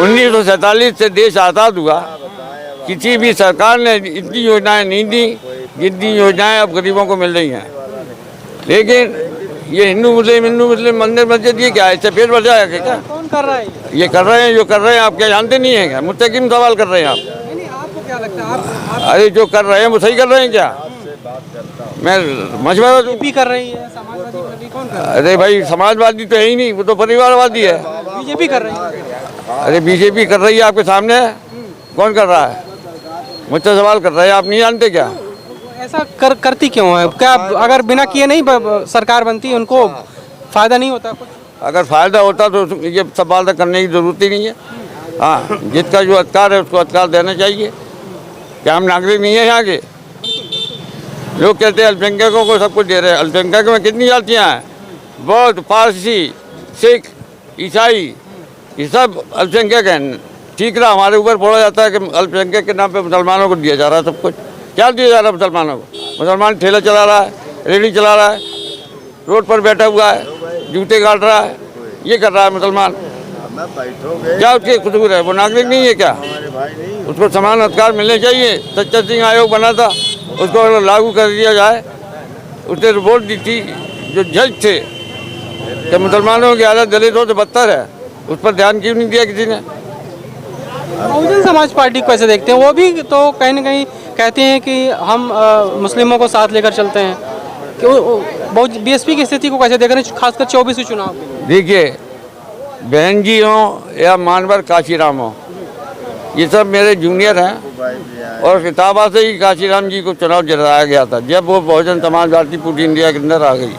1947 से देश आज़ाद हुआ, किसी भी सरकार ने इतनी योजनाएं नहीं दी जितनी योजनाएं अब गरीबों को मिल रही हैं। लेकिन ये हिंदू मुस्लिम मंदिर मस्जिद ये क्या है, इससे पेट भर जाएगा क्या? कौन कर रहा है ये कर रहे हैं, जो कर रहे हैं आप क्या जानते नहीं हैं क्या? मुझसे क्यों सवाल कर रहे हैं आप? नहीं, आपको क्या लगता है आप अरे जो कर रहे हैं वो सही कर रहे हैं क्या? मैं मशवरा दूं? बीजेपी कर रही है, समाजवादी पार्टी कौन कर रहा अरे भाई समाजवादी तो है ही नहीं, वो तो परिवारवादी है। है? बीजेपी कर रही है। अरे बीजेपी कर रही है आपके सामने, कौन कर रहा है? मुझसे सवाल कर रहे हैं, आप नहीं जानते क्या? ऐसा करती क्यों है? क्या अगर बिना किए नहीं सरकार बनती, उनको फायदा नहीं होता कुछ? अगर फायदा होता तो ये सवाल तो करने की जरूरत ही नहीं है। हाँ, जिसका जो अधिकार है उसको अधिकार देना चाहिए। क्या हम नागरिक नहीं है यहाँ के? लोग कहते हैं अल्पसंख्यकों को सब कुछ दे रहे हैं। अल्पसंख्यकों में कितनी जातियाँ हैं? बौद्ध, पारसी, सिख, ईसाई, ये सब अल्पसंख्यक हैं। ठीक रहा हमारे ऊपर बोला जाता है कि अल्पसंख्यक के नाम पे मुसलमानों को दिया जा रहा है सब कुछ। क्या दिया जा रहा है मुसलमानों को? मुसलमान ठेला चला रहा है, रेहड़ी चला रहा है, रोड पर बैठा हुआ है, जूते काट रहा है, ये कर रहा है मुसलमान। क्या उसकी कसूर है? वो नागरिक नहीं है क्या? उसको समान अधिकार मिलने चाहिए। सच्चर सिंह आयोग बना था, उसको अगर लागू कर दिया जाए। उसने रिपोर्ट दी थी जो जज थे कि मुसलमानों की हालत दलितों से बदतर है, उस पर ध्यान क्यों नहीं दिया किसी ने? बहुजन समाज पार्टी को कैसे देखते हैं? वो भी तो कहीं ना कहीं कहते हैं कि हम मुस्लिमों को साथ लेकर चलते हैं। कि बीएसपी की स्थिति को कैसे देख रहे हैं, खासकर 24 चुनाव? देखिए, बहन जी हो या मानवर काशीराम हो, ये सब मेरे जूनियर हैं और किताबा से ही काशीराम जी को चुनाव जिताया गया था जब वो बहुजन समाज पार्टी पूरी इंडिया के अंदर आ गई।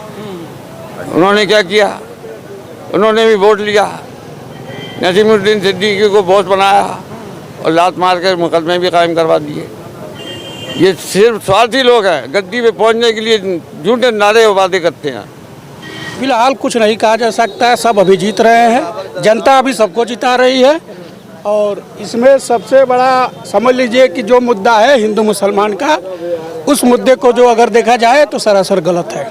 उन्होंने क्या किया? उन्होंने भी वोट लिया, नसीमुद्दीन सिद्दीकी को बॉस बनाया और लात मार के मुकदमे भी कायम करवा दिए। ये सिर्फ स्वार्थी लोग हैं, गद्दी पे पहुंचने के लिए झूठे नारे और वादे करते हैं। फिलहाल कुछ नहीं कहा जा सकता है, सब अभी जीत रहे हैं, जनता अभी सबको जिता रही है। और इसमें सबसे बड़ा समझ लीजिए कि जो मुद्दा है हिंदू मुसलमान का, उस मुद्दे को जो अगर देखा जाए तो सरासर गलत है।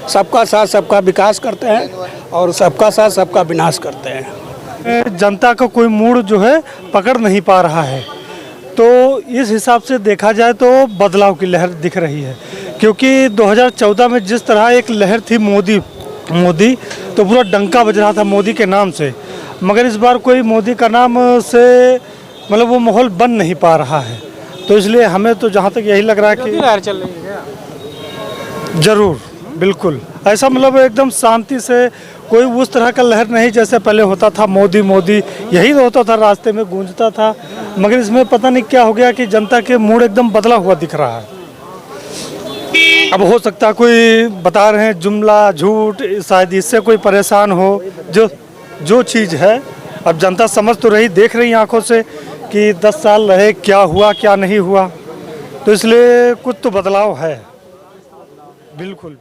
सबका साथ सबका विकास करते हैं और सबका साथ सबका विनाश करते हैं। जनता का कोई मूड जो है पकड़ नहीं पा रहा है, तो इस हिसाब से देखा जाए तो बदलाव की लहर दिख रही है। क्योंकि 2014 में जिस तरह एक लहर थी मोदी तो पूरा डंका बज रहा था मोदी के नाम से, मगर इस बार कोई मोदी का नाम से मतलब वो माहौल बन नहीं पा रहा है। तो इसलिए हमें तो जहाँ तक यही लग रहा है कि लहर चल रही है। जरूर, बिल्कुल ऐसा, मतलब एकदम शांति से, कोई उस तरह का लहर नहीं जैसे पहले होता था मोदी यही तो होता था, रास्ते में गूंजता था। मगर इसमें पता नहीं क्या हो गया कि जनता के मूड एकदम बदला हुआ दिख रहा है। अब हो सकता है कोई बता रहे हैं जुमला झूठ, शायद इससे कोई परेशान हो। जो चीज़ है अब जनता समझ तो रही, देख रही आंखों से कि 10 साल रहे, क्या हुआ क्या नहीं हुआ। तो इसलिए कुछ तो बदलाव है। बिल्कुल।